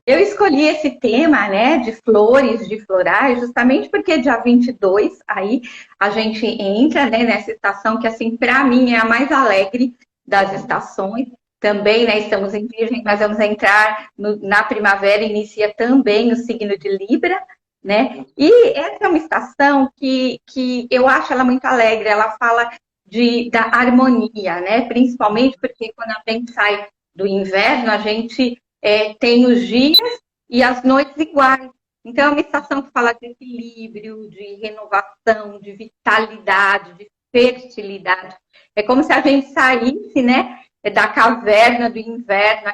Eu escolhi esse tema, né, de flores, de florais, justamente porque dia 22, aí a gente entra, né, nessa estação que, assim, para mim é a mais alegre das estações. Também, né, estamos em Virgem, nós vamos entrar na primavera, inicia também o signo de Libra, né? E essa é uma estação que eu acho ela muito alegre, ela fala da harmonia, né? Principalmente porque quando a gente sai do inverno, a gente tem os dias e as noites iguais. Então, é uma estação que fala de equilíbrio, de renovação, de vitalidade, de fertilidade. É como se a gente saísse, né, da caverna do inverno,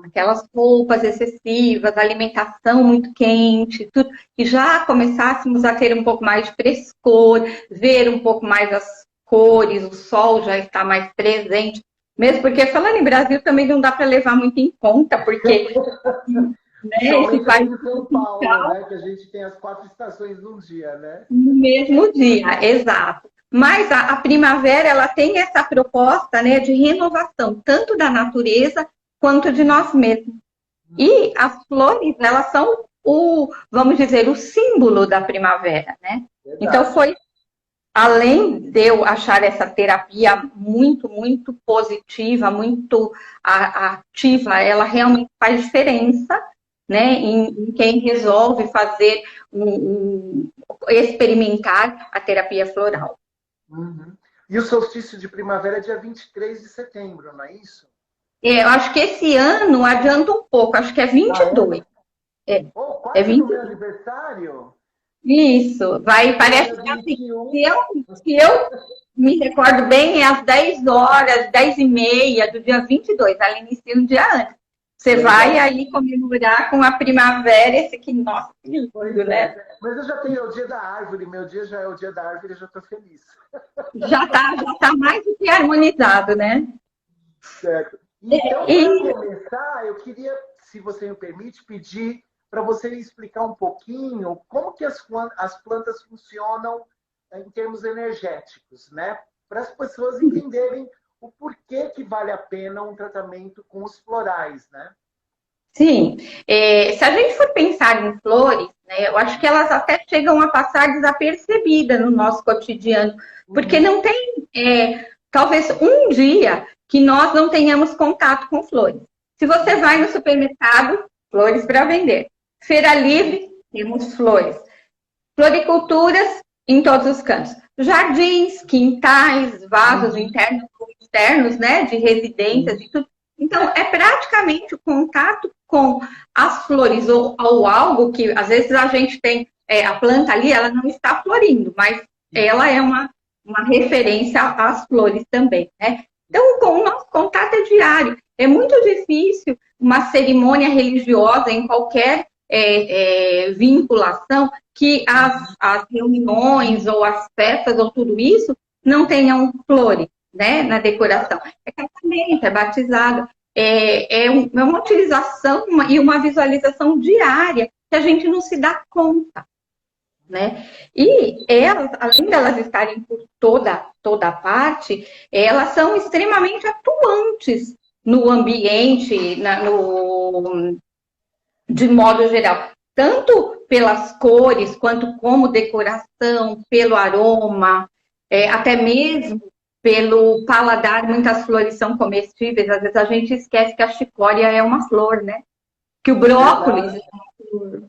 aquelas roupas excessivas, alimentação muito quente, tudo, e já começássemos a ter um pouco mais de frescor, ver um pouco mais as cores, o sol já está mais presente. Mesmo porque, falando em Brasil, também não dá para levar muito em conta, porque né, esse país de São Paulo, né? Que a gente tem as 4 estações num dia, né? no mesmo dia, exato. Mas a primavera, ela tem essa proposta, né, de renovação, tanto da natureza quanto de nós mesmos. E as flores, elas são vamos dizer, o símbolo da primavera, né? Verdade. Então foi, além de eu achar essa terapia muito, muito positiva, muito ativa, ela realmente faz diferença, né, em quem resolve fazer experimentar a terapia floral. Uhum. E o solstício de primavera é dia 23 de setembro, não é isso? Eu acho que esse ano adianta um pouco, acho que é 22. Quase É no meu 22. aniversário? Isso, vai, parece que assim, se eu me recordo bem, é às 10 horas, 10h30 do dia 22, ela inicia um dia antes. Você vai aí comemorar com a primavera, esse que, nossa, que lindo, né? Mas eu já tenho o dia da árvore, meu dia já é o dia da árvore, eu já estou feliz. Já tá mais do que harmonizado, né? Certo. Então, para começar, eu queria, se você me permite, pedir para você explicar um pouquinho como que as plantas funcionam em termos energéticos, né? Para as pessoas entenderem o porquê que vale a pena um tratamento com os florais, né? Sim. Se a gente for pensar em flores, né, eu acho que elas até chegam a passar desapercebidas no nosso cotidiano, porque não tem, talvez, um dia que nós não tenhamos contato com flores. Se você vai no supermercado, flores para vender. Feira livre, temos flores. Floriculturas em todos os cantos. Jardins, quintais, vasos internos e externos, né, de residências e tudo. Então, é praticamente o contato com as flores ou algo que, às vezes, a gente tem, a planta ali, ela não está florindo, mas ela é uma referência às flores também, né? Então, o nosso contato é diário. É muito difícil uma cerimônia religiosa em qualquer vinculação que as reuniões ou as festas ou tudo isso não tenham flores, né, na decoração. É casamento, é batizado, é uma utilização e uma visualização diária que a gente não se dá conta, né? E elas, além de elas estarem por toda parte, elas são extremamente atuantes no ambiente, de modo geral, tanto pelas cores, quanto como decoração, pelo aroma, até mesmo pelo paladar. Muitas flores são comestíveis, às vezes a gente esquece que a chicória é uma flor, né? Que o brócolis é uma flor.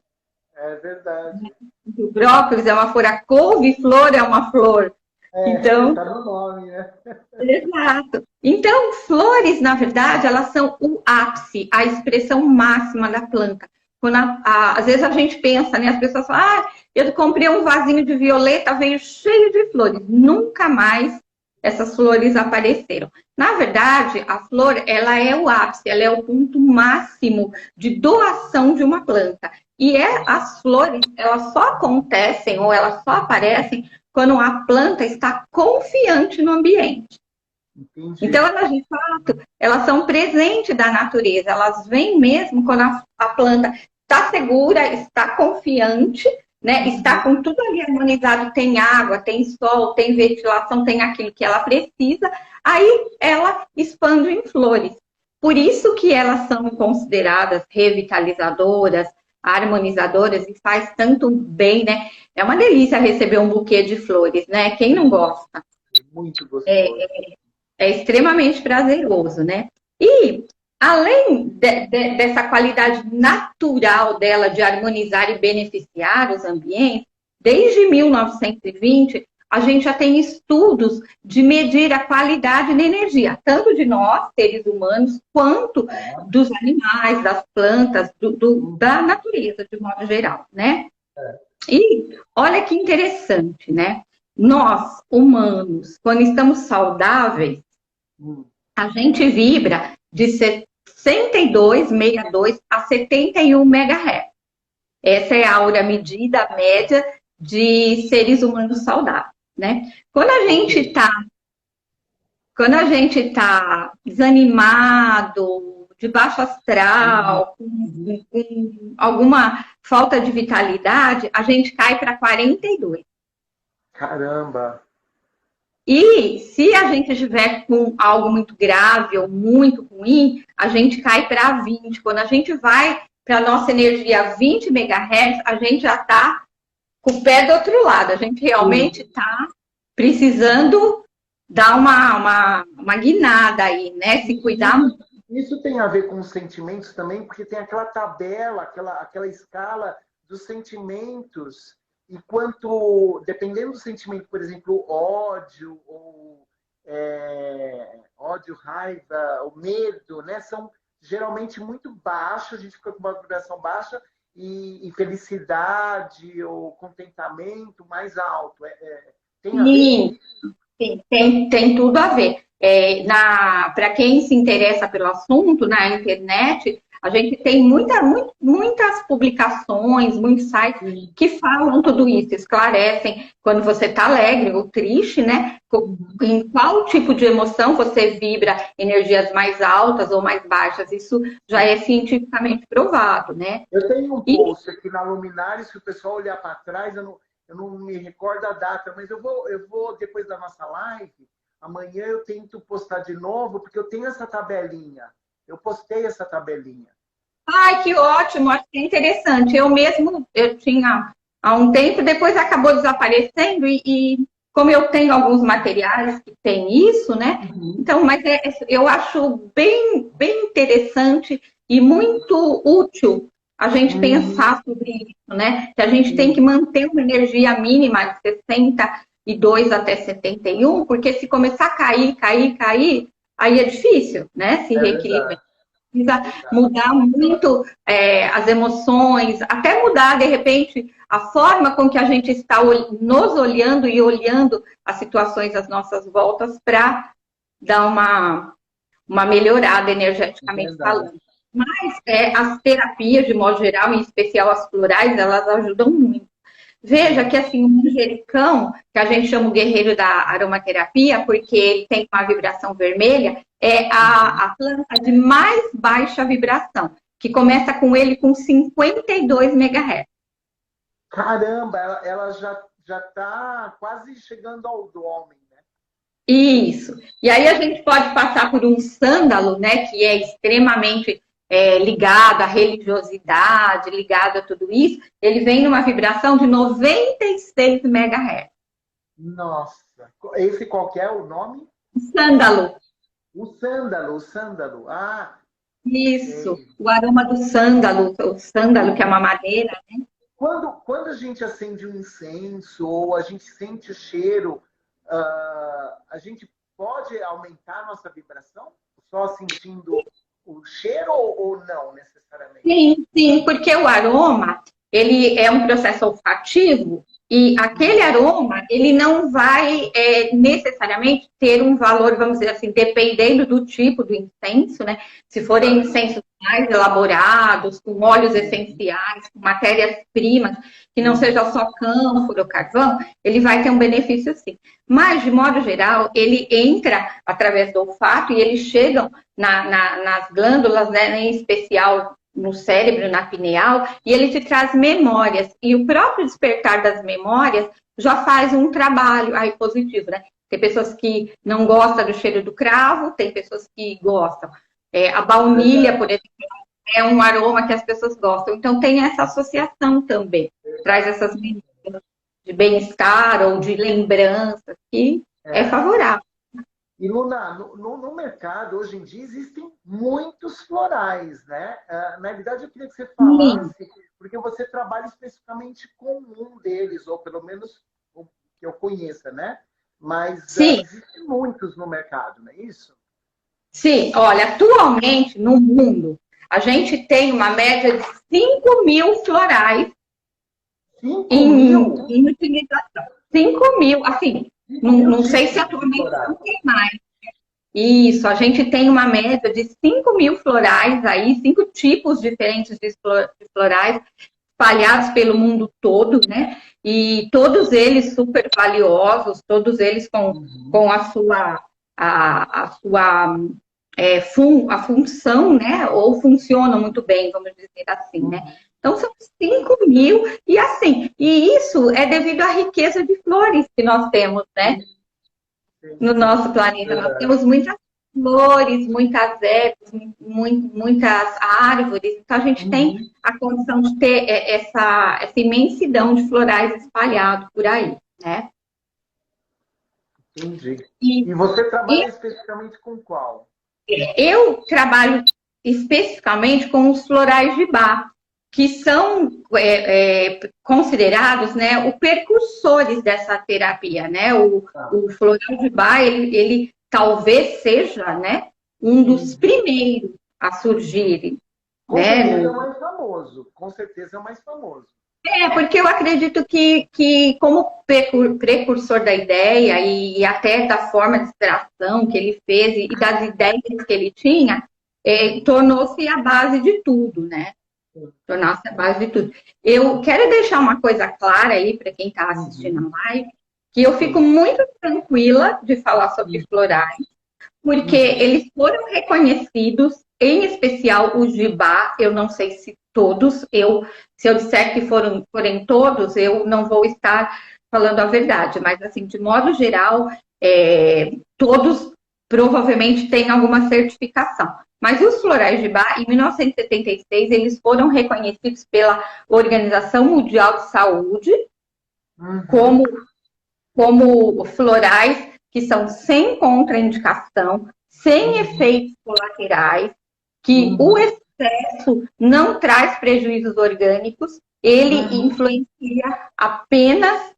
É verdade. O brócolis é uma flor, a couve-flor é uma flor. Então, tá no nome, né? Exato. Então, flores, na verdade, elas são o ápice, a expressão máxima da planta. Quando às vezes a gente pensa, né? As pessoas falam, eu comprei um vasinho de violeta, veio cheio de flores. Nunca mais essas flores apareceram. Na verdade, a flor, ela é o ápice, ela é o ponto máximo de doação de uma planta. E as flores, elas só acontecem ou elas só aparecem quando a planta está confiante no ambiente. Entendi. Então, elas, de fato, elas são presentes da natureza. Elas vêm mesmo quando a planta está segura, está confiante, né? Está com tudo ali harmonizado, tem água, tem sol, tem ventilação, tem aquilo que ela precisa, aí ela expande em flores. Por isso que elas são consideradas revitalizadoras, harmonizadoras e faz tanto bem, né? É uma delícia receber um buquê de flores, né? Quem não gosta? Muito gostoso. É extremamente prazeroso, né? E além dessa qualidade natural dela de harmonizar e beneficiar os ambientes, desde 1920 a gente já tem estudos de medir a qualidade da energia, tanto de nós, seres humanos, quanto dos animais, das plantas, da natureza, de modo geral, né? E olha que interessante, né? Nós, humanos, quando estamos saudáveis, a gente vibra de 62,62 a 71 MHz. Essa é a aura medida média de seres humanos saudáveis, né? Quando a gente tá desanimado, de baixo astral, com alguma falta de vitalidade, a gente cai para 42. Caramba! E se a gente estiver com algo muito grave ou muito ruim, a gente cai para 20. Quando a gente vai para a nossa energia 20 MHz, a gente já está com o pé do outro lado. A gente realmente está precisando dar uma guinada aí, né? Se cuidar muito. Isso tem a ver com os sentimentos também, porque tem aquela tabela, aquela escala dos sentimentos. E quanto, dependendo do sentimento, por exemplo, ódio, ou ódio, raiva, o medo, né? São geralmente muito baixos, a gente fica com uma vibração baixa, e felicidade ou contentamento mais alto. Tem a ver? Sim, tem tudo a ver. Para quem se interessa pelo assunto, na internet, a gente tem muitas publicações, muitos sites que falam tudo isso, esclarecem quando você está alegre ou triste, né? Em qual tipo de emoção você vibra energias mais altas ou mais baixas. Isso já é cientificamente provado, né? Eu tenho um post aqui na Luminares, se o pessoal olhar para trás, eu não me recordo a data, mas eu vou depois da nossa live, amanhã eu tento postar de novo, porque eu tenho essa tabelinha. Eu postei essa tabelinha. Ai, que ótimo, acho que é interessante. Eu tinha há um tempo, depois acabou desaparecendo e como eu tenho alguns materiais que tem isso, né? Então, mas eu acho bem interessante e muito útil a gente pensar sobre isso, né? Que a gente tem que manter uma energia mínima de 62 até 71, porque se começar a cair, aí é difícil, né? Se reequilibrar. Precisa mudar muito as emoções, até mudar, de repente, a forma com que a gente está nos olhando e olhando as situações às nossas voltas para dar uma melhorada energeticamente falando. Mas as terapias, de modo geral, em especial as florais, elas ajudam muito. Veja que assim, o manjericão, que a gente chama o guerreiro da aromaterapia, porque ele tem uma vibração vermelha, é a planta de mais baixa vibração, que começa com ele com 52 MHz. Caramba, ela já está quase chegando ao do homem, né? Isso. E aí a gente pode passar por um sândalo, né, que é extremamente ligado à religiosidade, ligado a tudo isso. Ele vem numa vibração de 96 MHz. Nossa, esse qual que é o nome? Sândalo. O sândalo. Ah, isso, o aroma do sândalo, o sândalo que é uma madeira, né? Quando a gente acende um incenso ou a gente sente o cheiro, a gente pode aumentar a nossa vibração? Só sentindo o cheiro ou não necessariamente? Sim, porque o aroma, ele é um processo olfativo e aquele aroma, ele não vai necessariamente ter um valor, vamos dizer assim, dependendo do tipo do incenso, né? Se forem incensos mais elaborados, com óleos essenciais, com matérias-primas, que não seja só cânfora ou carvão, ele vai ter um benefício sim. Mas, de modo geral, ele entra através do olfato e eles chegam nas glândulas, né, em especial no cérebro, na pineal, e ele te traz memórias. E o próprio despertar das memórias já faz um trabalho aí positivo, né? Tem pessoas que não gostam do cheiro do cravo, tem pessoas que gostam. A baunilha, por exemplo, é um aroma que as pessoas gostam. Então, tem essa associação também. Traz essas memórias de bem-estar ou de lembranças que é favorável. E, Luna, no mercado, hoje em dia, existem muitos florais, né? Na realidade, eu queria que você falasse, porque você trabalha especificamente com um deles, ou pelo menos o que eu conheça, né? Mas existem muitos no mercado, não é isso? Sim, olha, atualmente, no mundo, a gente tem uma média de 5.000 florais 5 em mil? utilização. 5.000, assim, não sei se atualmente não tem mais. Isso, a gente tem uma média de 5.000 florais aí, 5 tipos diferentes de florais espalhados pelo mundo todo, né? E todos eles super valiosos, todos eles com a sua a função, né? Ou funcionam muito bem, vamos dizer assim, né? Então são 5.000 e assim, e isso é devido à riqueza de flores que nós temos, né? No nosso planeta. Nós temos muitas flores, muitas ervas, muitas árvores. Então, a gente tem a condição de ter essa imensidão de florais espalhados por aí, né? Entendi. E você trabalha especificamente com qual? Eu trabalho especificamente com os florais de Bach, que são considerados, né, os precursores dessa terapia, né? O floral de Bach, ele talvez seja, né, um dos primeiros a surgirem. Com certeza é o mais famoso. Com certeza é o mais famoso. Porque eu acredito que como precursor da ideia e até da forma de extração que ele fez e das ideias que ele tinha, tornou-se a base de tudo, né? Tornou-se a base de tudo. Eu quero deixar uma coisa clara aí para quem está assistindo a live, que eu fico muito tranquila de falar sobre florais, porque eles foram reconhecidos, em especial os de Bach, eu não sei se todos, se eu disser que forem todos, eu não vou estar falando a verdade, mas assim, de modo geral, todos provavelmente têm alguma certificação. Mas os florais de Bach, em 1976, eles foram reconhecidos pela Organização Mundial de Saúde como florais que são sem contraindicação, sem efeitos colaterais, que o excesso não traz prejuízos orgânicos, ele influencia apenas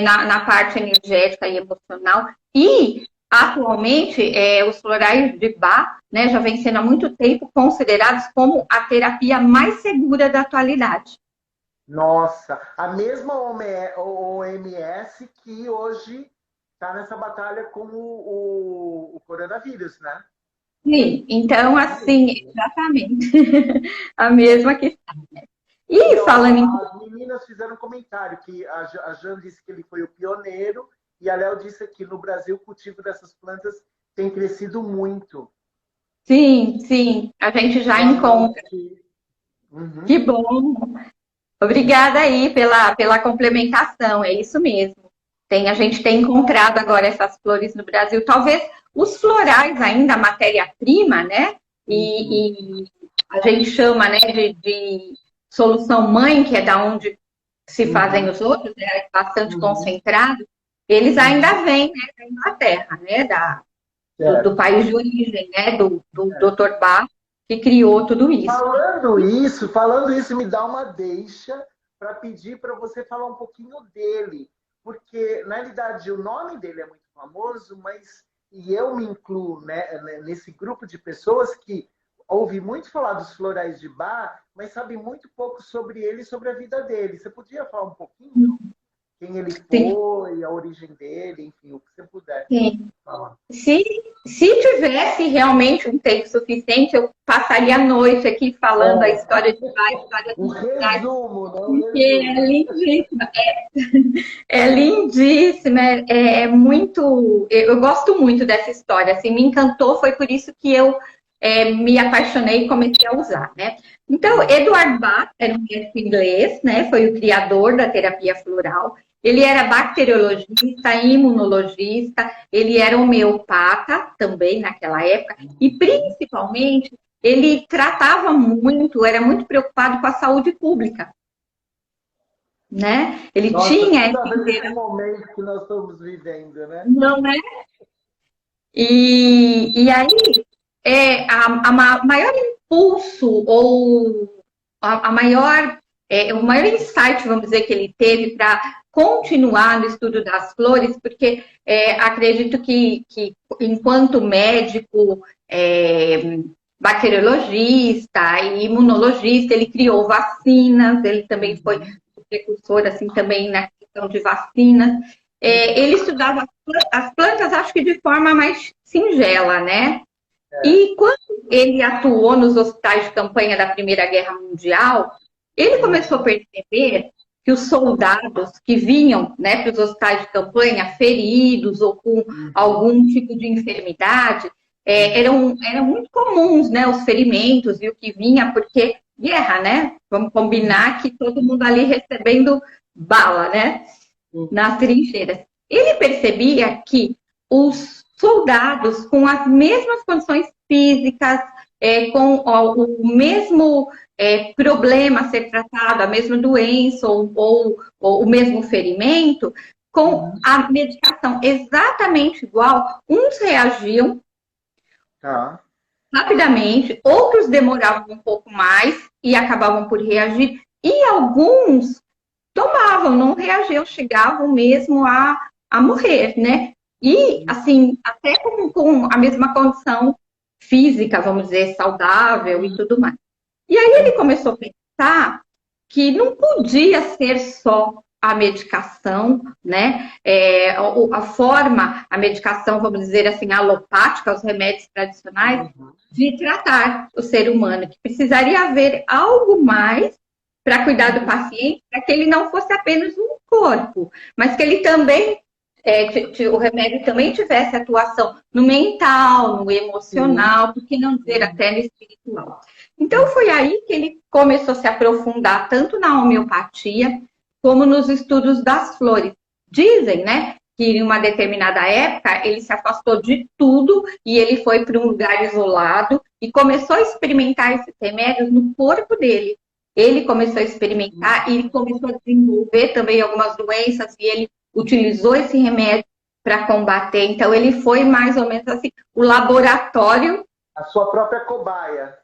na parte energética e emocional. E, atualmente, os florais de Bach, né, já vem sendo há muito tempo considerados como a terapia mais segura da atualidade. Nossa, a mesma OMS que hoje está nessa batalha com o coronavírus, né? Sim, então, assim, exatamente, a mesma questão. E falando em... As meninas fizeram um comentário que a Jan disse que ele foi o pioneiro e a Léo disse que no Brasil o cultivo dessas plantas tem crescido muito. Sim, a gente já encontra. Que bom. Obrigada aí pela complementação, é isso mesmo. A gente tem encontrado agora essas flores no Brasil. Talvez os florais ainda, a matéria-prima, né? E a gente chama, né, de solução mãe, que é da onde se fazem os outros, né, bastante concentrado. Eles ainda vêm, né, da Inglaterra, né, do país de origem, né, do Dr. Bach, que criou tudo isso. Falando isso, me dá uma deixa para pedir para você falar um pouquinho dele. Porque, na realidade, o nome dele é muito famoso, e eu me incluo, né, nesse grupo de pessoas que ouvi muito falar dos florais de Bach, mas sabe muito pouco sobre ele e sobre a vida dele. Você podia falar um pouquinho? Quem ele foi, a origem dele, enfim, o que você puder falar. Se tivesse realmente um tempo suficiente, eu passaria a noite aqui falando a história de Bach, a história do resumo, porque é lindíssima. É lindíssima, muito... Eu gosto muito dessa história, assim, me encantou, foi por isso que eu me apaixonei e comecei a usar, né? Então, Edward Bach era um médico inglês, né? Foi o criador da terapia floral. Ele era bacteriologista, imunologista, ele era homeopata também naquela época, e principalmente ele tratava muito, era muito preocupado com a saúde pública, né? Ele Nossa, tinha esse momento que nós estamos vivendo, né? não é? E aí a maior impulso ou a maior o maior insight, vamos dizer, que ele teve para continuar no estudo das flores, porque acredito que enquanto médico, bacteriologista e imunologista, ele criou vacinas, ele também foi precursor, assim, também na questão de vacinas. Ele estudava as plantas, acho que de forma mais singela, né? E quando ele atuou nos hospitais de campanha da Primeira Guerra Mundial, ele começou a perceber que os soldados que vinham, né, para os hospitais de campanha feridos ou com algum tipo de enfermidade, eram muito comuns, né, os ferimentos e o que vinha, porque guerra, né? Vamos combinar que todo mundo ali recebendo bala, né? Nas trincheiras. Ele percebia que os soldados com as mesmas condições físicas, com o mesmo problema a ser tratado, a mesma doença ou o mesmo ferimento, com a medicação exatamente igual, uns reagiam rapidamente, outros demoravam um pouco mais e acabavam por reagir, e alguns tomavam, não reagiam, chegavam mesmo a morrer, né? E, assim, até com a mesma condição física, vamos dizer, saudável e tudo mais. E aí ele começou a pensar que não podia ser só a medicação, né? A medicação, vamos dizer assim, alopática, os remédios tradicionais, de tratar o ser humano, que precisaria haver algo mais para cuidar do paciente, para que ele não fosse apenas um corpo, mas que ele também, o remédio também tivesse atuação no mental, no emocional, por que não dizer até no espiritual. Então foi aí que ele começou a se aprofundar tanto na homeopatia como nos estudos das flores. Dizem, né, que em uma determinada época ele se afastou de tudo e ele foi para um lugar isolado e começou a experimentar esses remédios no corpo dele. Ele começou a experimentar e começou a desenvolver também algumas doenças e ele utilizou esse remédio para combater. Então, ele foi mais ou menos assim, o laboratório. A sua própria cobaia.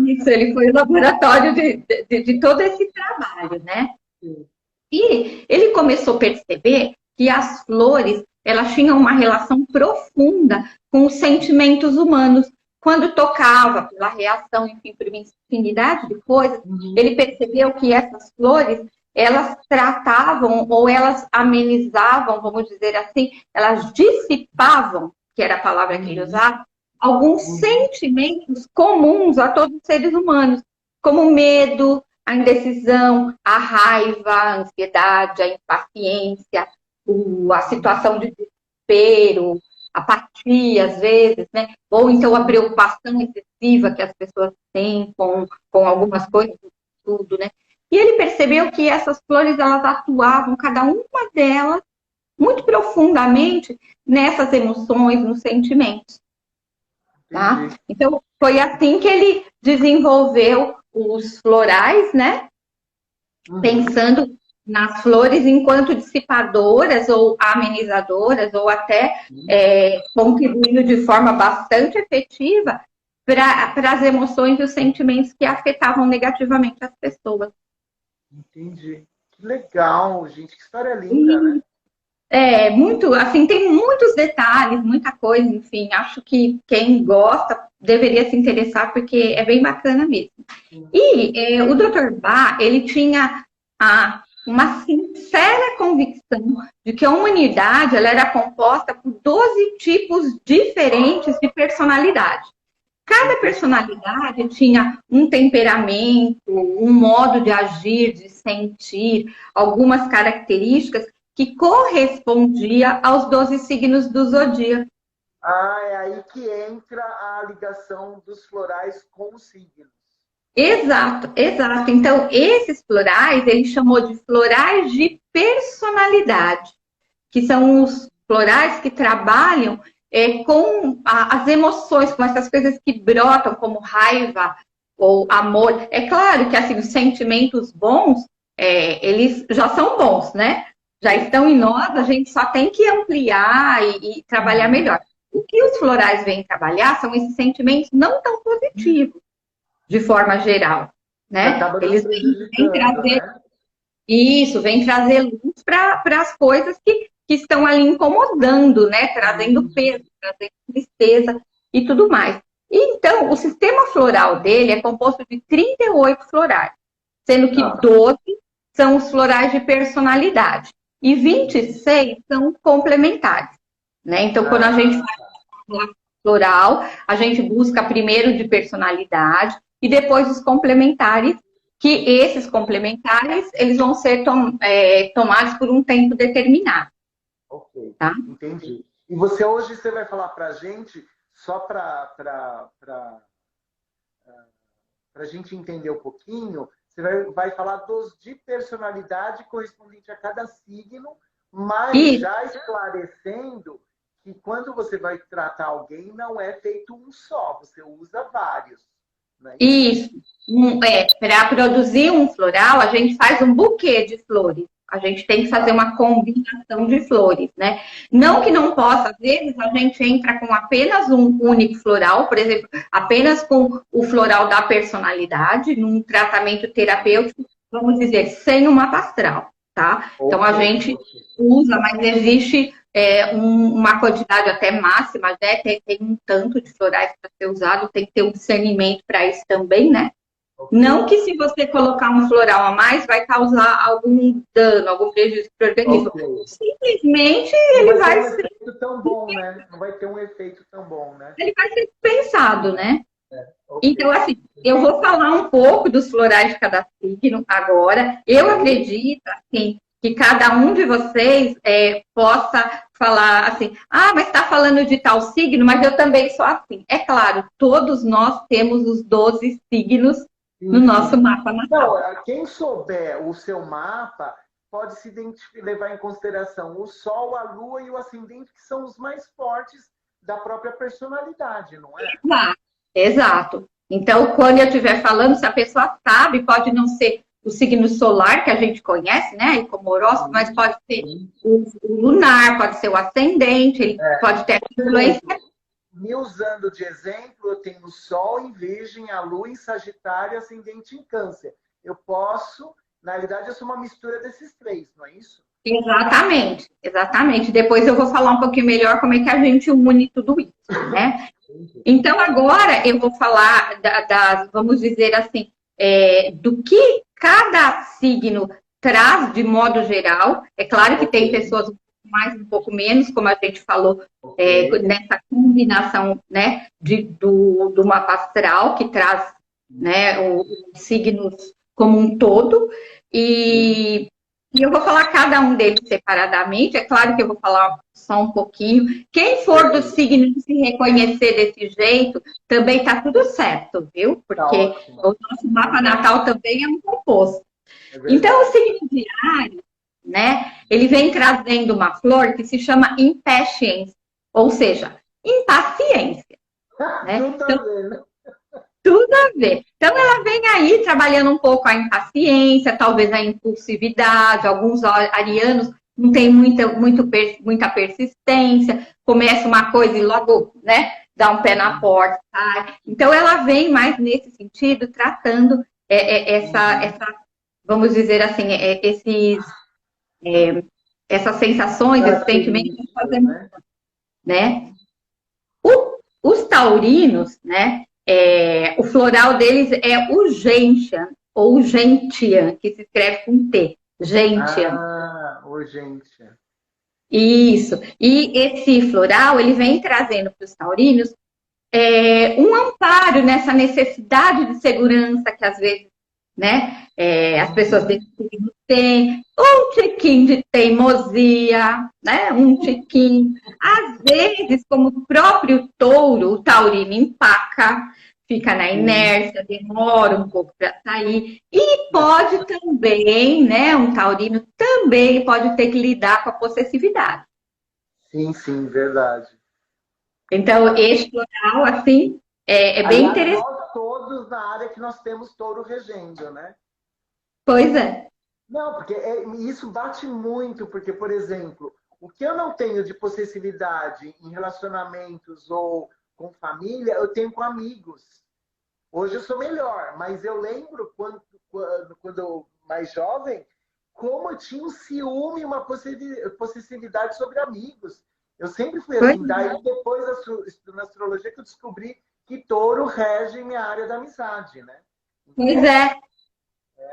Isso, ele foi o laboratório de todo esse trabalho, né? Sim. E ele começou a perceber que as flores, elas tinham uma relação profunda com os sentimentos humanos. Quando tocava, pela reação, enfim, por uma infinidade de coisas, ele percebeu que essas flores, elas tratavam ou elas amenizavam, vamos dizer assim, elas dissipavam, que era a palavra que ele usava, alguns sentimentos comuns a todos os seres humanos, como o medo, a indecisão, a raiva, a ansiedade, a impaciência, a situação de desespero, apatia, às vezes, né? Ou então a preocupação excessiva que as pessoas têm com algumas coisas, tudo, né? E ele percebeu que essas flores, elas atuavam, cada uma delas, muito profundamente nessas emoções, nos sentimentos. Tá? Então, foi assim que ele desenvolveu os florais, né? Pensando nas flores enquanto dissipadoras ou amenizadoras, ou até contribuindo de forma bastante efetiva para as emoções e os sentimentos que afetavam negativamente as pessoas. Entendi. Que legal, gente. Que história linda, né? Muito, assim, tem muitos detalhes, muita coisa, enfim, acho que quem gosta deveria se interessar, porque é bem bacana mesmo. E o Dr. Bach, ele tinha uma sincera convicção de que a humanidade, ela era composta por 12 tipos diferentes de personalidade. Cada personalidade tinha um temperamento, um modo de agir, de sentir, algumas características que correspondia aos 12 signos do zodíaco. Ah, é aí que entra a ligação dos florais com os signos. Exato, exato. Então, esses florais, ele chamou de florais de personalidade, que são os florais que trabalham com as emoções, com essas coisas que brotam, como raiva ou amor. É claro que assim, os sentimentos bons, eles já são bons, né? Já estão em nós, a gente só tem que ampliar e trabalhar melhor. O que os florais vêm trabalhar são esses sentimentos não tão positivos, de forma geral, né? Acaba Eles nos vêm prejudicando, trazer né? isso, vem trazer luz para as coisas que estão ali incomodando, né? Trazendo peso, trazendo tristeza e tudo mais. Então, o sistema floral dele é composto de 38 florais, sendo que 12 são os florais de personalidade e 26 são complementares, né? Então, quando a gente faz floral, a gente busca primeiro de personalidade e depois os complementares, que esses complementares eles vão ser tomados por um tempo determinado. Ok, Tá? entendi. E você vai falar para a gente, só para a gente entender um pouquinho, você vai falar dos de personalidade correspondente a cada signo, mas já esclarecendo que quando você vai tratar alguém, não é feito um só, você usa vários. Não é isso? Isso. Para produzir um floral, a gente faz um buquê de flores. A gente tem que fazer uma combinação de flores, né? Não que não possa, às vezes a gente entra com apenas um único floral, por exemplo, apenas com o floral da personalidade, num tratamento terapêutico, vamos dizer, sem o mapa astral, tá? Então a gente usa, mas existe uma quantidade até máxima, né? Tem um tanto de florais para ser usado, tem que ter um discernimento para isso também, né? Não que se você colocar um floral a mais vai causar algum dano, algum prejuízo para o organismo. Simplesmente ele vai ser... efeito tão bom, né? Não vai ter um efeito tão bom, né? Ele vai ser dispensado, né? Então, assim, eu vou falar um pouco dos florais de cada signo agora. Eu acredito, assim, que cada um de vocês possa falar assim, mas está falando de tal signo, mas eu também sou assim. É claro, todos nós temos os 12 signos no nosso mapa natal. Não, quem souber o seu mapa pode se levar em consideração o Sol, a Lua e o Ascendente, que são os mais fortes da própria personalidade, não é? Exato. Então, quando eu estiver falando, se a pessoa sabe, pode não ser o signo solar que a gente conhece, né? Como horóscopo, mas pode ser o lunar, pode ser o ascendente, ele pode ter influência. Me usando de exemplo, eu tenho o Sol em Virgem, a Lua em Sagitário, ascendente em Câncer. Eu posso, na realidade, eu sou uma mistura desses três, não é isso? Exatamente, exatamente. Depois eu vou falar um pouquinho melhor como é que a gente une tudo isso, né? Então, agora eu vou falar vamos dizer assim, do que cada signo traz de modo geral. É claro que tem pessoas mais, um pouco menos, como a gente falou, nessa combinação, né, do mapa astral, que traz, né, os signos como um todo, e eu vou falar cada um deles separadamente. É claro que eu vou falar só um pouquinho. Quem for do signo se reconhecer desse jeito, também está tudo certo, viu? Porque o nosso mapa natal também é um composto. Então, o signo de Áries, né, ele vem trazendo uma flor que se chama impatience, ou seja, impaciência. Né? Tudo a ver. Então, ela vem aí trabalhando um pouco a impaciência, talvez a impulsividade. Alguns arianos não têm muita persistência, começa uma coisa e logo, né, dá um pé na porta. Tá? Então, ela vem mais nesse sentido, tratando vamos dizer assim, essas sensações, esses sentimentos, né? Os taurinos, né? O floral deles é o gentian, ou gentian, que se escreve com T. Gentian. O gentian. Isso. E esse floral, ele vem trazendo para os taurinos um amparo nessa necessidade de segurança que às vezes, né? As pessoas desse signo têm um tiquinho de teimosia, né? Um tiquinho. Às vezes, como o próprio touro, o taurino empaca, fica na inércia, demora um pouco para sair. E pode também, né? Um taurino também pode ter que lidar com a possessividade. Sim, sim, verdade. Então, esse floral, assim, é bem Aliás, interessante. nós todos na área que nós temos touro regendo, né? Pois é. Não, porque isso bate muito, porque, por exemplo, o que eu não tenho de possessividade em relacionamentos ou com família, eu tenho com amigos. Hoje eu sou melhor, mas eu lembro quando eu mais jovem, como eu tinha um ciúme e uma possessividade sobre amigos. Eu sempre fui Pois assim. Daí, depois na astrologia, que eu descobri que touro rege minha área da amizade, né? pois é.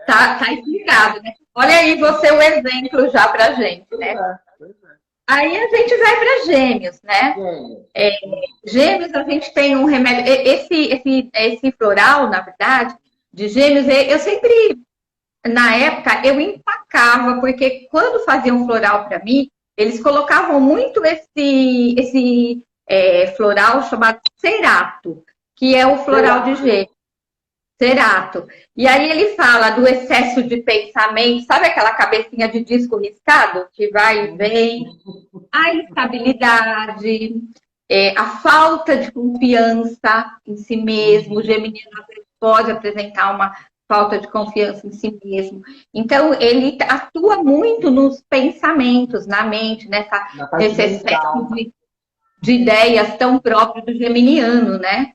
Tá explicado, né? Olha aí você o exemplo já pra gente, Pois né? é, pois é. Aí a gente vai para Gêmeos, né? Gêmeos, a gente tem um remédio. Esse floral, na verdade, de Gêmeos, eu sempre, na época, eu empacava, porque quando faziam floral para mim, eles colocavam muito esse floral chamado Cerato, que é o floral de Gêmeos. Cerato. E aí ele fala do excesso de pensamento, sabe aquela cabecinha de disco riscado que vai e vem? A instabilidade, a falta de confiança em si mesmo. O geminiano às vezes pode apresentar uma falta de confiança em si mesmo. Então, ele atua muito nos pensamentos, na mente, nesse excesso de ideias tão próprio do geminiano, né?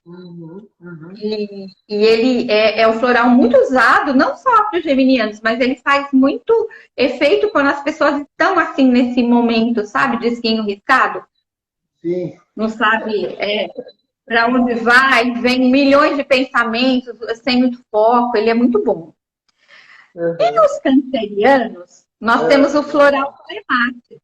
E ele é um floral muito usado, não só para os geminianos, mas ele faz muito efeito quando as pessoas estão assim nesse momento, sabe, de esquinho riscado. Sim. Não sabe para onde vai, vem milhões de pensamentos, sem muito foco, ele é muito bom. E nos cancerianos, nós temos o floral Clematis.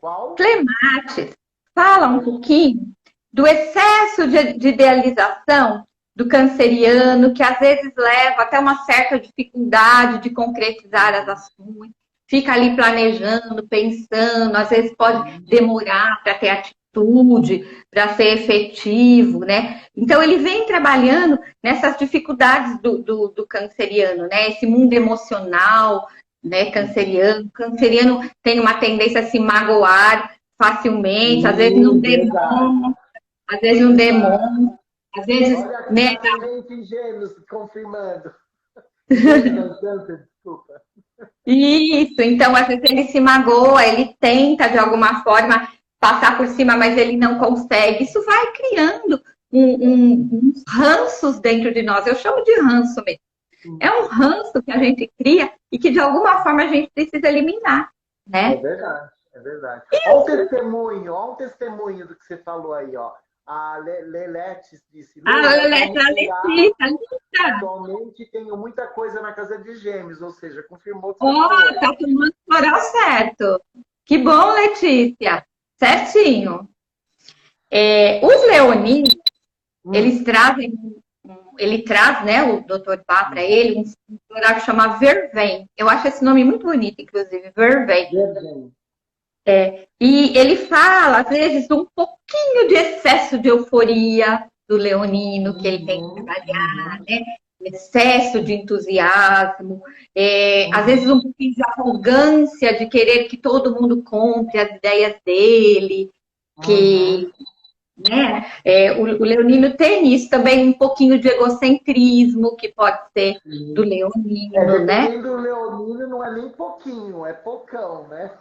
Qual? Clematis fala um pouquinho do excesso de idealização do canceriano, que às vezes leva até uma certa dificuldade de concretizar as ações, fica ali planejando, pensando, às vezes pode demorar para ter atitude, para ser efetivo, né? Então ele vem trabalhando nessas dificuldades do canceriano, né? Esse mundo emocional, né? Canceriano tem uma tendência a se magoar facilmente, às vezes não demora, às vezes não demora. Às vezes, olha né? Gêmeos confirmando. Desculpa. Isso, então às vezes ele se magoa, ele tenta de alguma forma passar por cima, mas ele não consegue. Isso vai criando uns ranços dentro de nós. Eu chamo de ranço mesmo. É um ranço que a gente cria e que de alguma forma a gente precisa eliminar, né? É verdade, é verdade. Olha um testemunho do que você falou aí, ó. A Leletes disse. Leletes, atualmente tenho muita coisa na casa de Gêmeos, ou seja, confirmou que você tá tomando o floral certo. Que bom, Letícia. Certinho. Os leoninos, eles trazem, ele traz, né, o Dr. Bá para ele, um floral que chama Vervém. Eu acho esse nome muito bonito, inclusive, Vervém. E ele fala, às vezes, um pouquinho de excesso de euforia do leonino, que ele tem que trabalhar, né? Excesso de entusiasmo, às vezes um pouquinho de arrogância, de querer que todo mundo compre as ideias dele, que... Né? O leonino tem isso também, um pouquinho de egocentrismo, que pode ser do leonino, né? Do leonino não é nem pouquinho, é pocão, né?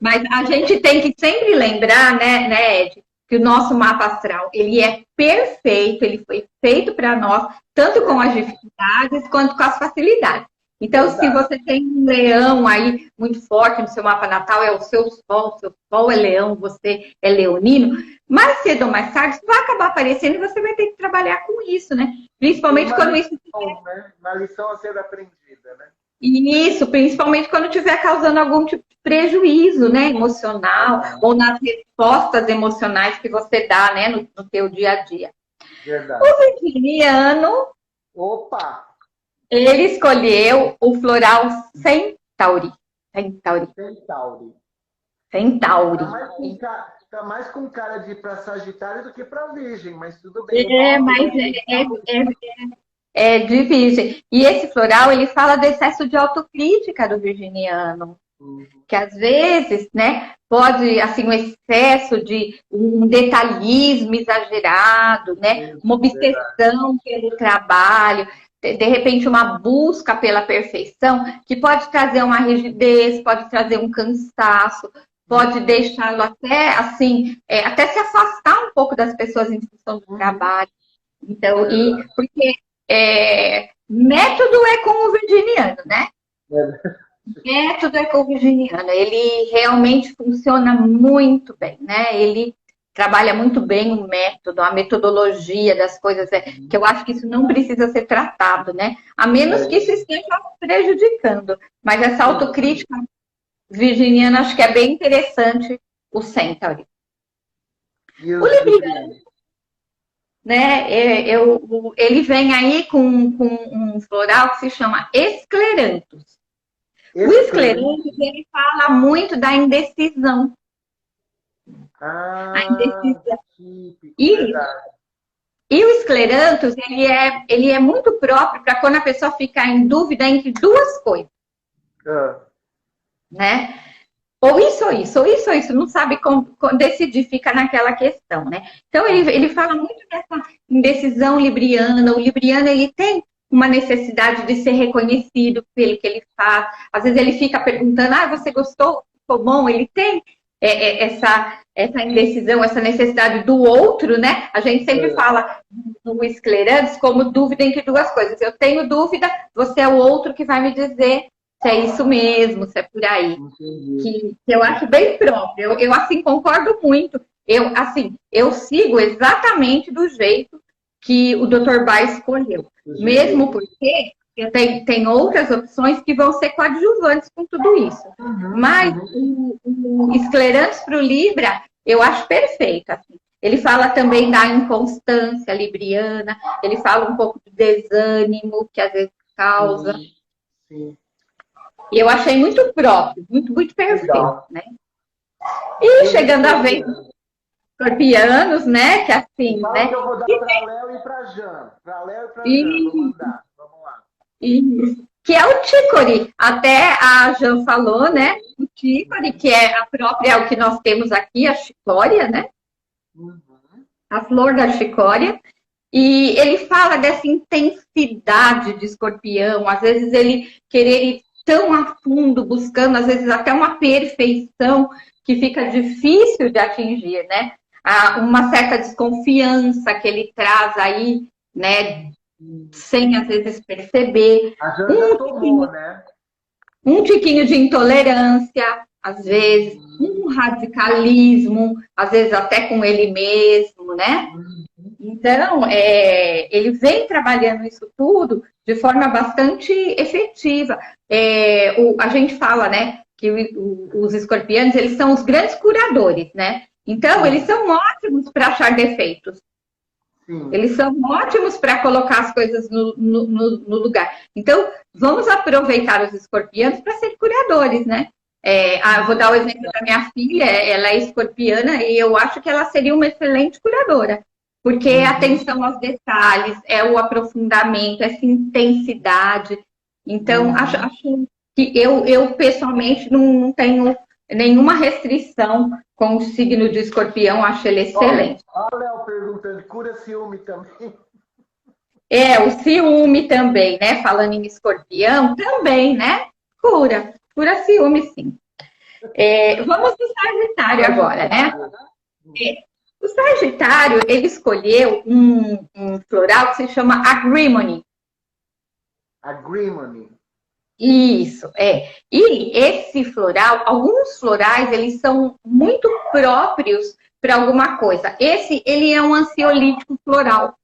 Mas a gente tem que sempre lembrar, né, Ed, que o nosso mapa astral, ele é perfeito, ele foi feito para nós, tanto com as dificuldades quanto com as facilidades. Então, se você tem um leão aí muito forte no seu mapa natal, é o seu sol é leão, você é leonino, mais cedo ou mais tarde, isso vai acabar aparecendo e você vai ter que trabalhar com isso, né? Principalmente quando isso... Uma lição a ser aprendida, né? Isso, principalmente quando estiver causando algum tipo de prejuízo, né, emocional, ou nas respostas emocionais que você dá, né, no seu dia a dia. Verdade. O virginiano... Opa! Ele escolheu o floral Centauri. Centauri. Centauri. Centauri. Tá mais com cara de ir para Sagitário do que para Virgem, mas tudo bem. Mas é de Virgem. E esse floral, ele fala do excesso de autocrítica do virginiano. Que às vezes, né, pode, assim, um excesso de um detalhismo exagerado, né, uma obsessão pelo trabalho, de repente uma busca pela perfeição, que pode trazer uma rigidez, pode trazer um cansaço, pode deixá-lo até, assim, até se afastar um pouco das pessoas em função do trabalho. Então, porque método é com o virginiano, né? Método é com o virginiano. Ele realmente funciona muito bem, né? Ele trabalha muito bem o método, a metodologia das coisas, que eu acho que isso não precisa ser tratado, né? A menos que isso esteja prejudicando. Mas essa autocrítica virginiana, acho que é bem interessante o Centauri. O libriano, né? Ele vem aí com um floral que se chama Escleranthus. O Escleranthus, ele fala muito da indecisão. A indecisão. E o Escleranthus, ele é muito próprio para quando a pessoa ficar em dúvida entre duas coisas. Né? Ou isso, ou isso, ou isso, ou isso. Não sabe como decidir, fica naquela questão, né? Então, ele fala muito dessa indecisão libriana. O libriano, ele tem uma necessidade de ser reconhecido pelo que ele faz. Às vezes ele fica perguntando, você gostou? Ficou bom? Ele tem essa indecisão, essa necessidade do outro, né? A gente sempre fala no Escleranthus como dúvida entre duas coisas. Eu tenho dúvida, você é o outro que vai me dizer se é isso mesmo, se é por aí. Que eu acho bem próprio. Eu assim, concordo muito. Eu sigo exatamente do jeito que o Dr. Bá escolheu. Mesmo porque tem outras opções que vão ser coadjuvantes com tudo isso. Mas o Escleranthus para o Libra, eu acho perfeito. Assim. Ele fala também da inconstância libriana, ele fala um pouco do desânimo que às vezes causa. Sim. E eu achei muito próprio, muito, muito perfeito, né? E chegando a vez dos escorpianos, né? Que assim, né? Que eu vou dar para Léo e para Jan. Para Léo e para Jan, vou mandar. Vamos lá. Isso. Que é o Chicory. Até a Jan falou, né? O Chicory, que é a própria, o que nós temos aqui, a chicória, né? A flor da chicória. E ele fala dessa intensidade de escorpião. Às vezes ele querer ir tão a fundo, buscando, às vezes, até uma perfeição que fica difícil de atingir, né? Uma certa desconfiança que ele traz aí, né? Sem, às vezes, perceber. Um tiquinho de intolerância, às vezes, um radicalismo, às vezes até com ele mesmo, né? Então, ele vem trabalhando isso tudo de forma bastante efetiva. A gente fala, né, que os escorpianos, eles são os grandes curadores, né? Então, eles são ótimos para achar defeitos. Eles são ótimos para colocar as coisas no lugar. Então, vamos aproveitar os escorpianos para ser curadores, né? Vou dar o exemplo da minha filha, ela é escorpiana e eu acho que ela seria uma excelente curadora. Porque a atenção aos detalhes, o aprofundamento, essa intensidade. Então, acho que eu pessoalmente não tenho nenhuma restrição com o signo de escorpião, acho ele excelente. Olha o Léo perguntando, cura ciúme também? O ciúme também, né? Falando em escorpião, também, né? Cura ciúme, sim. Vamos no Sagitário agora, né? O Sagitário, ele escolheu um floral que se chama Agrimony. Agrimony. Isso, E esse floral, alguns florais, eles são muito próprios para alguma coisa. Ele é um ansiolítico floral.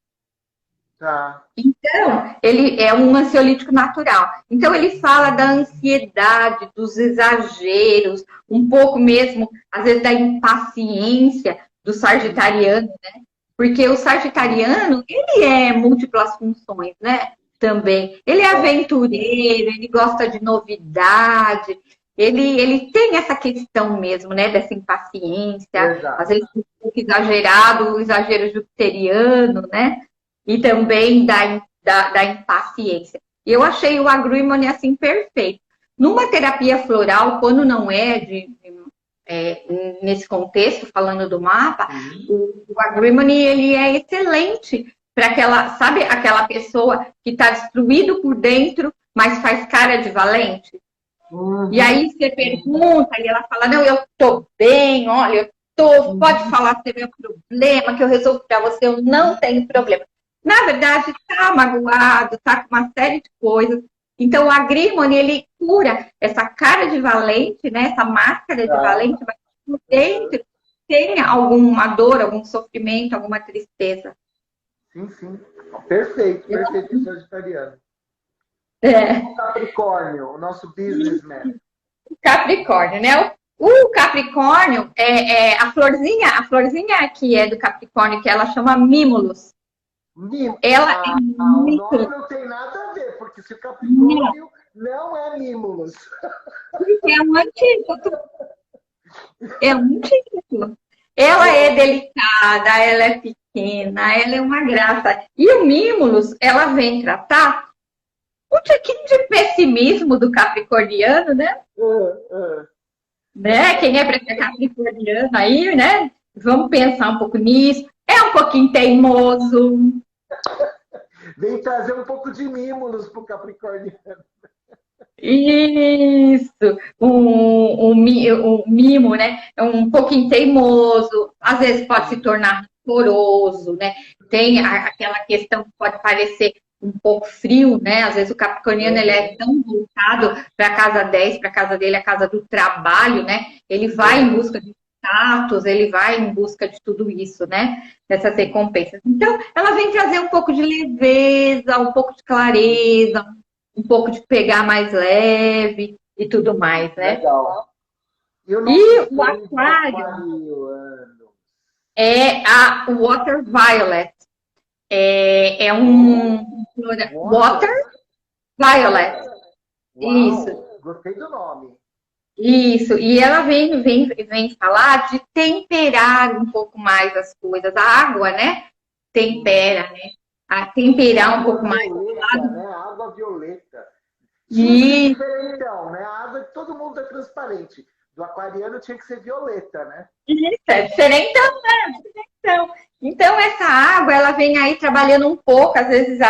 Tá. Então, ele é um ansiolítico natural. Então, ele fala da ansiedade, dos exageros, um pouco mesmo, às vezes, da impaciência do sagitariano, né? Porque o sagitariano, ele é múltiplas funções, né? também. Ele é aventureiro, ele gosta de novidade, ele tem essa questão mesmo, né, dessa impaciência, Exato. às vezes um pouco exagerado, o exagero jupiteriano, né, e também da impaciência. Eu achei o agrimony assim perfeito. Numa terapia floral, quando não é nesse contexto, falando do mapa, o agrimony ele é excelente para aquela, sabe, aquela pessoa que está destruído por dentro, mas faz cara de valente. E aí você pergunta e ela fala, não, eu tô bem, olha, eu tô, pode falar se meu problema, que eu resolvo para você, eu não tenho problema. Na verdade, tá magoado, tá com uma série de coisas. Então, o agrimony, ele cura essa cara de valente, né? Essa máscara de valente, mas por dentro tem alguma dor, algum sofrimento, alguma tristeza. Sim, sim. Perfeito, perfeito, sagitariano. É. O Capricórnio, o nosso businessman. Capricórnio, né? O Capricórnio a florzinha que é do Capricórnio, que ela chama Mimulus. Ela é o nome não tem nada a ver, porque se o Capricórnio não é Mimulus. É um antídoto. É um antídoto. Ela é delicada, ela é pequena, ela é uma graça. E o Mimulus, ela vem tratar um tiquinho de pessimismo do capricorniano, né? Né? Quem é para ser capricorniano aí, né? Vamos pensar um pouco nisso. É um pouquinho teimoso. Vem trazer um pouco de Mimulus pro capricorniano. Isso, um mimo, né? É um pouquinho teimoso, às vezes pode se tornar poroso, né? Tem aquela questão que pode parecer um pouco frio, né? Às vezes o capricorniano ele é tão voltado para a casa 10, para a casa dele, a casa do trabalho, né? Ele vai em busca de status, ele vai em busca de tudo isso, né? Dessas recompensas. Então, ela vem trazer um pouco de leveza, um pouco de clareza, um pouco de pegar mais leve e tudo mais, né? Legal. E o aquário é a Water Violet. É um Water Violet. Uau, isso. Gostei do nome. Isso. E ela vem falar de temperar um pouco mais as coisas. A água, né? Tempera, né? A temperar um pouco mais. Né? Água violeta. E diferentão, né? A água de todo mundo é transparente. Do aquariano tinha que ser violeta, né? Isso, é diferentão, né? Então, essa água, ela vem aí trabalhando um pouco, às vezes,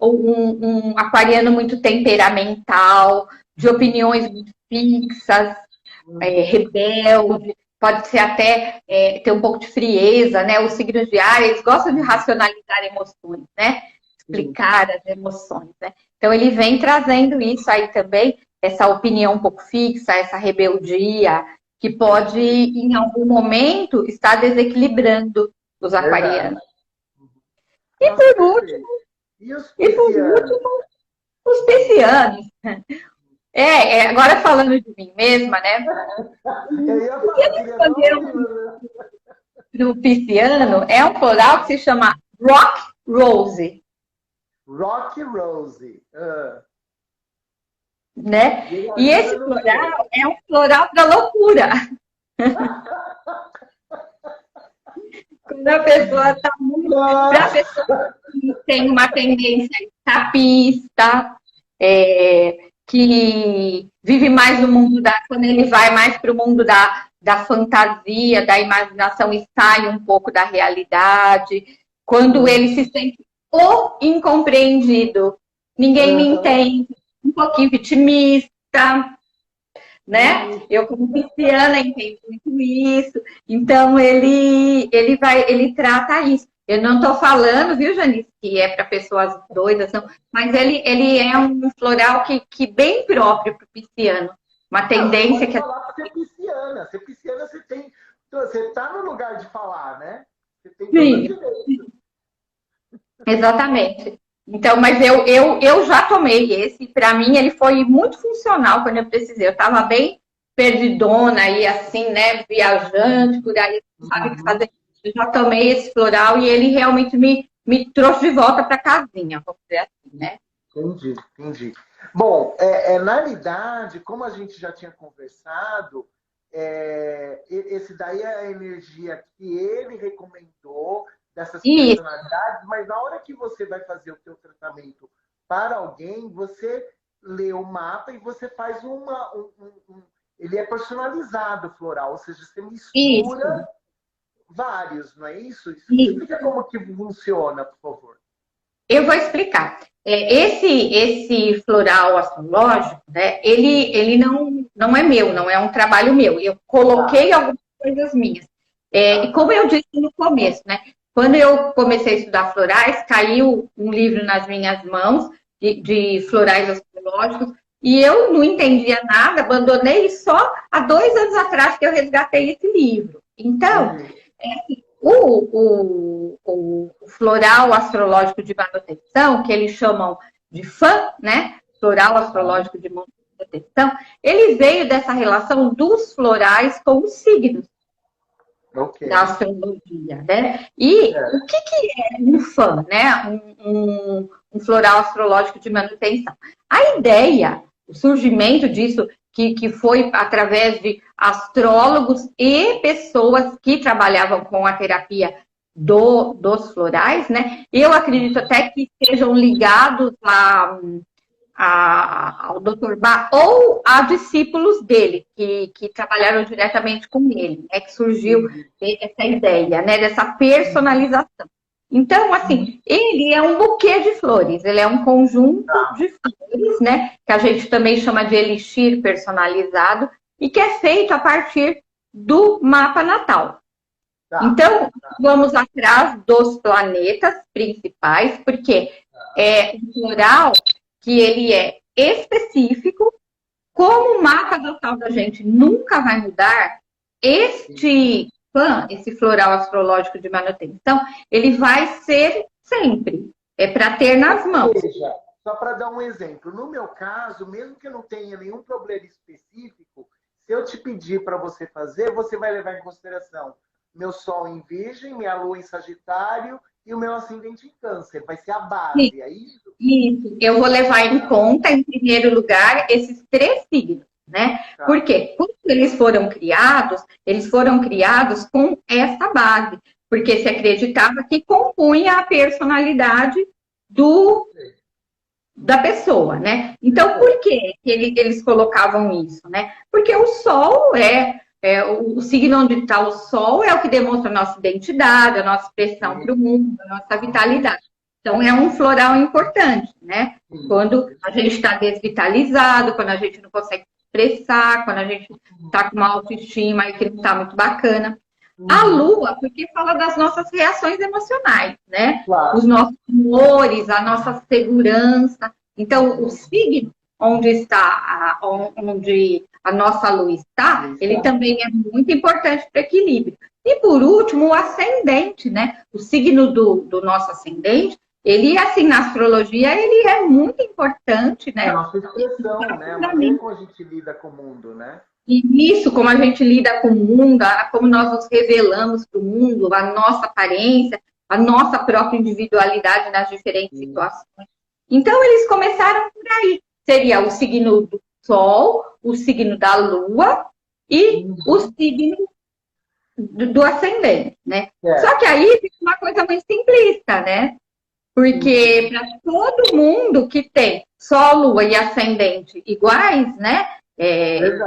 um aquariano muito temperamental, de opiniões muito fixas, rebelde, pode ser até ter um pouco de frieza, né? Os signos de ar, eles gostam de racionalizar emoções, né? Explicar as emoções, né? Então, ele vem trazendo isso aí também, essa opinião um pouco fixa, essa rebeldia, que pode, em algum momento, estar desequilibrando os aquarianos. E por último, os piscianos. Agora falando de mim mesma, né? O que eles escolheram do pisciano é um floral que se chama Rock Rose. Rock Rose. Né? E esse floral é um floral da loucura. Quando a pessoa está muito. Para a pessoa que tem uma tendência escapista, que vive mais no mundo quando ele vai mais para o mundo da fantasia, da imaginação e sai um pouco da realidade, quando ele se sente incompreendido, ninguém me entende, um pouquinho vitimista, né? Eu, como pisciana, entendo muito isso. Então, ele trata isso. Eu não estou falando, viu, Janice, que é para pessoas doidas, não, mas ele é um floral que bem próprio para o pisciano. Uma tendência que... Ser pisciana, você está no lugar de falar, né? Você tem Sim, exatamente. Então, mas eu já tomei esse, para mim ele foi muito funcional quando eu precisei. Eu estava bem perdidona aí, assim, né, viajante, por aí, sabe o que fazer. Eu já tomei esse floral e ele realmente me trouxe de volta para casinha, vamos dizer assim, né? Entendi, entendi. Bom, na realidade, como a gente já tinha conversado, esse daí é a energia que ele recomendou dessas Isso, personalidades, mas na hora que você vai fazer o seu tratamento para alguém, você lê o mapa e você faz ele é personalizado, floral, ou seja, você isso, mistura vários, não é isso? Explica isso. como que funciona, por favor. Eu vou explicar. Esse floral astrológico, né, ele não é meu, não é um trabalho meu. Eu Tá, coloquei algumas coisas minhas. tá, E como tá. eu disse no começo, né, quando eu comecei a estudar florais, caiu um livro nas minhas mãos de florais astrológicos e eu não entendia nada, abandonei só há 2 anos atrás que eu resgatei esse livro. Então, Uhum. o floral astrológico de manutenção, que eles chamam de FAM, né? Floral Tá. astrológico de manutenção, ele veio dessa relação dos florais com os signos Ok. da astrologia, né? E o Certo. que é um FAM, né? Um floral astrológico de manutenção. A ideia, o surgimento disso, que foi através de astrólogos e pessoas que trabalhavam com a terapia dos florais, né? Eu acredito até que sejam ligados ao Dr. Bach ou a discípulos dele, que trabalharam diretamente com ele, né, que surgiu Entendi. essa ideia, né, dessa personalização. Então, assim, ele é um buquê de flores, ele é um conjunto Tá, de flores, né, que a gente também chama de elixir personalizado, e que é feito a partir do mapa natal. tá, Então, vamos atrás dos planetas principais, porque é um floral que ele é específico, como o mapa natal da gente nunca vai mudar, esse floral astrológico de manutenção, ele vai ser sempre. É para ter nas mãos. seja, só para dar um exemplo, no meu caso, mesmo que eu não tenha nenhum problema específico, se eu te pedir para você fazer, você vai levar em consideração meu Sol em Virgem, minha Lua em Sagitário e o meu ascendente em Câncer. Vai ser a base, é isso? Isso, eu vou levar em conta, em primeiro lugar, esses 3 signos, né? Tá. Porque quando eles foram criados com essa base, porque se acreditava que compunha a personalidade do, da pessoa, né? Então, por que eles colocavam isso, né? Porque o Sol o signo onde está o Sol é o que demonstra a nossa identidade, a nossa expressão para o mundo, a nossa vitalidade. Então, é um floral importante, né? Quando a gente está desvitalizado, quando a gente não consegue expressar, quando a gente está com uma autoestima e que não está muito bacana. A Lua, porque fala das nossas reações emocionais, né? Os Claro. nossos humores, a nossa segurança. Então, o signo onde a nossa lua está, ele também é muito importante para o equilíbrio. E por último, o ascendente, né? O signo do nosso ascendente, ele, assim, na astrologia, ele é muito importante, É a né? nossa expressão, né? A maneira como a gente lida com o mundo, né? E isso, como a gente lida com o mundo, como nós nos revelamos para o mundo, a nossa aparência, a nossa própria individualidade nas diferentes situações. Então, eles começaram por aí. Seria o signo do Sol, o signo da Lua e o signo do ascendente, né? Só que aí fica uma coisa muito simplista, né? Porque para todo mundo que tem Sol, Lua e ascendente iguais, né?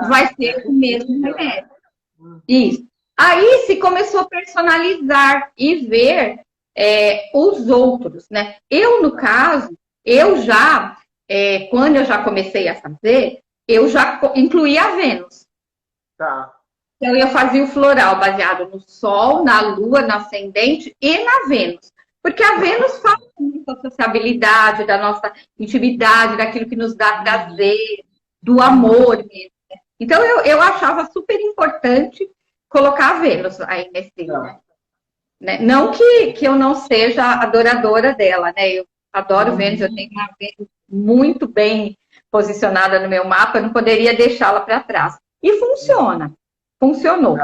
Vai ser o mesmo remédio. Isso. Aí se começou a personalizar e ver os outros, né? Eu, no caso, quando eu já comecei a fazer, eu já incluí a Vênus. Tá. Então, eu fazia o floral baseado no Sol, na Lua, no Ascendente e na Vênus. Porque a Vênus fala muito da sociabilidade, da nossa intimidade, daquilo que nos dá prazer, do amor mesmo. Então, eu achava super importante colocar a Vênus aí nesse. Né? Não que eu não seja adoradora dela, né? Eu adoro Vênus, eu tenho uma Vênus muito bem posicionada no meu mapa, eu não poderia deixá-la para trás. E funciona. Funcionou.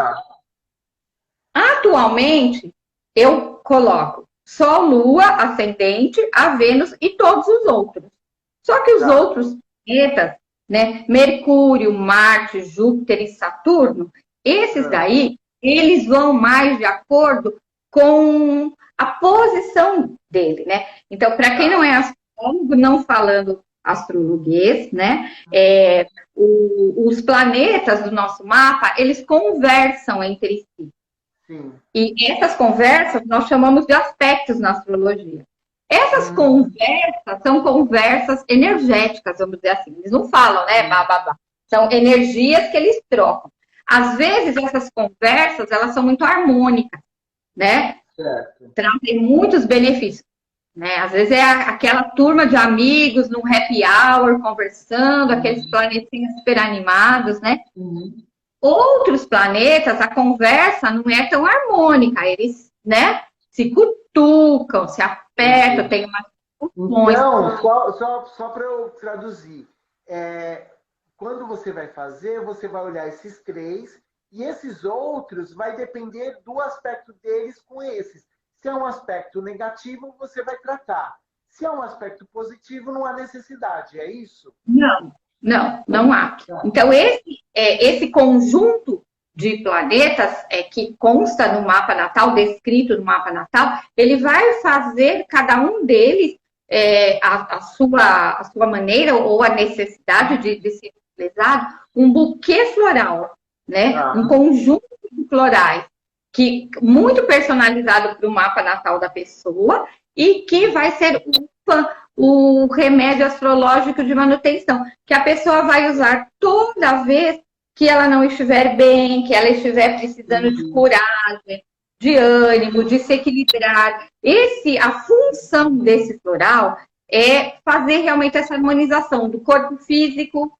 Atualmente, eu coloco Sol, Lua, Ascendente, a Vênus e todos os outros. Só que os outros planetas, né, Mercúrio, Marte, Júpiter e Saturno, esses daí, eles vão mais de acordo com a posição dele, né? Então, para quem não é astrólogo, não falando astrologuês, né? Os planetas do nosso mapa, eles conversam entre si. Sim. E essas conversas nós chamamos de aspectos na astrologia. Essas conversas são conversas energéticas, vamos dizer assim. Eles não falam, né? São energias que eles trocam. Às vezes, essas conversas, elas são muito harmônicas, né? Certo. Trazem muitos benefícios. Né? Às vezes é aquela turma de amigos num happy hour, conversando, aqueles planetinhos super animados, né? Outros planetas, a conversa não é tão harmônica, eles, né, se cutucam, se apertam, tem umas discussões. Então, só para eu traduzir, quando você vai fazer, você vai olhar esses três e esses outros vai depender do aspecto deles com esses. Se é um aspecto negativo, você vai tratar. Se é um aspecto positivo, não há necessidade, é isso? Não há. Então, esse conjunto de planetas que consta no mapa natal, descrito no mapa natal, ele vai fazer, cada um deles, a sua maneira ou a necessidade de ser utilizado, um buquê floral, né? Um conjunto de florais, muito personalizado para o mapa natal da pessoa e que vai ser o remédio astrológico de manutenção, que a pessoa vai usar toda vez que ela não estiver bem, que ela estiver precisando de coragem, de ânimo, de se equilibrar. A função desse floral é fazer realmente essa harmonização do corpo físico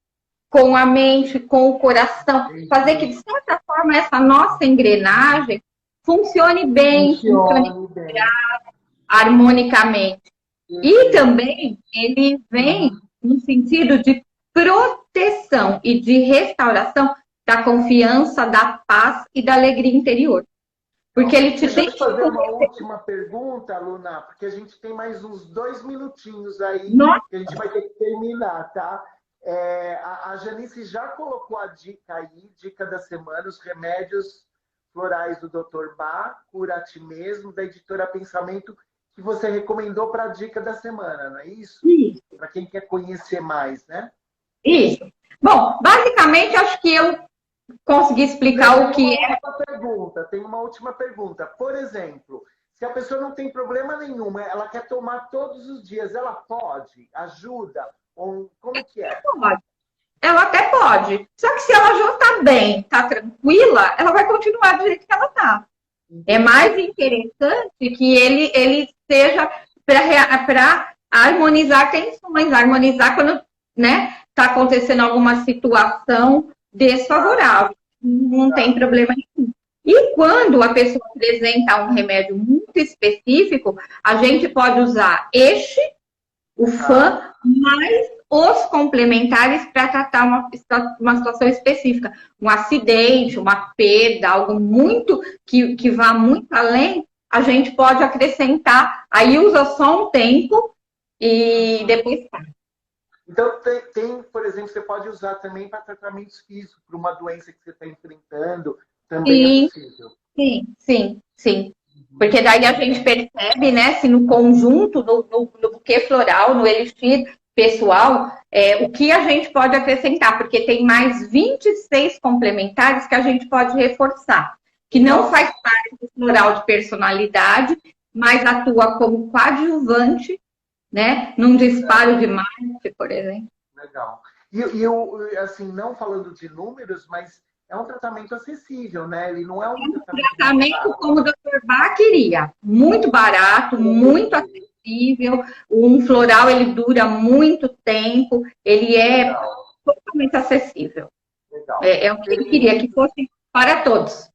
com a mente, com o coração, fazer que, de certa forma, essa nossa engrenagem funcione bem, funcione harmonicamente. E também ele vem no sentido de proteção e de restauração da confiança, da paz e da alegria interior. Porque ele te deixa eu fazer uma última pergunta, Luna, porque a gente tem mais uns 2 minutinhos aí que a gente vai ter que terminar, tá? A Janice já colocou a dica aí, dica da semana, os remédios florais do Dr. Bá, Cura a Ti Mesmo, da editora Pensamento, que você recomendou para a dica da semana, não é isso? Isso. Para quem quer conhecer mais, né? Isso. Bom, basicamente, acho que eu consegui explicar o que é. Tem uma última pergunta. Por exemplo, se a pessoa não tem problema nenhum, ela quer tomar todos os dias, ela pode? Ajuda? Ou como que é? Pode. Ela até pode. Só que se ela já está bem, está tranquila, ela vai continuar do jeito que ela está. É mais interessante que ele seja para harmonizar tensões, harmonizar quando, né, está acontecendo alguma situação desfavorável. Não tem problema nenhum. E quando a pessoa apresenta um remédio muito específico, a gente pode usar o FAN, mais os complementares para tratar uma situação específica. Um acidente, uma perda, algo muito que vá muito além, a gente pode acrescentar. Aí usa só um tempo e depois sai. Então, por exemplo, você pode usar também para tratamentos físicos, para uma doença que você está enfrentando, também é possível. Sim. Porque daí a gente percebe, né, se no conjunto, no buquê floral, no elixir pessoal, o que a gente pode acrescentar, porque tem mais 26 complementares que a gente pode reforçar, que não faz parte do floral de personalidade, mas atua como coadjuvante, né, num disparo de Marte, por exemplo. Legal. E assim, não falando de números, mas é um tratamento acessível, né? Ele não é um tratamento como o Dr. Bá queria. Muito barato, muito acessível. Um floral, ele dura muito tempo. Ele é totalmente acessível. Legal. É o que ele queria, que fosse para todos.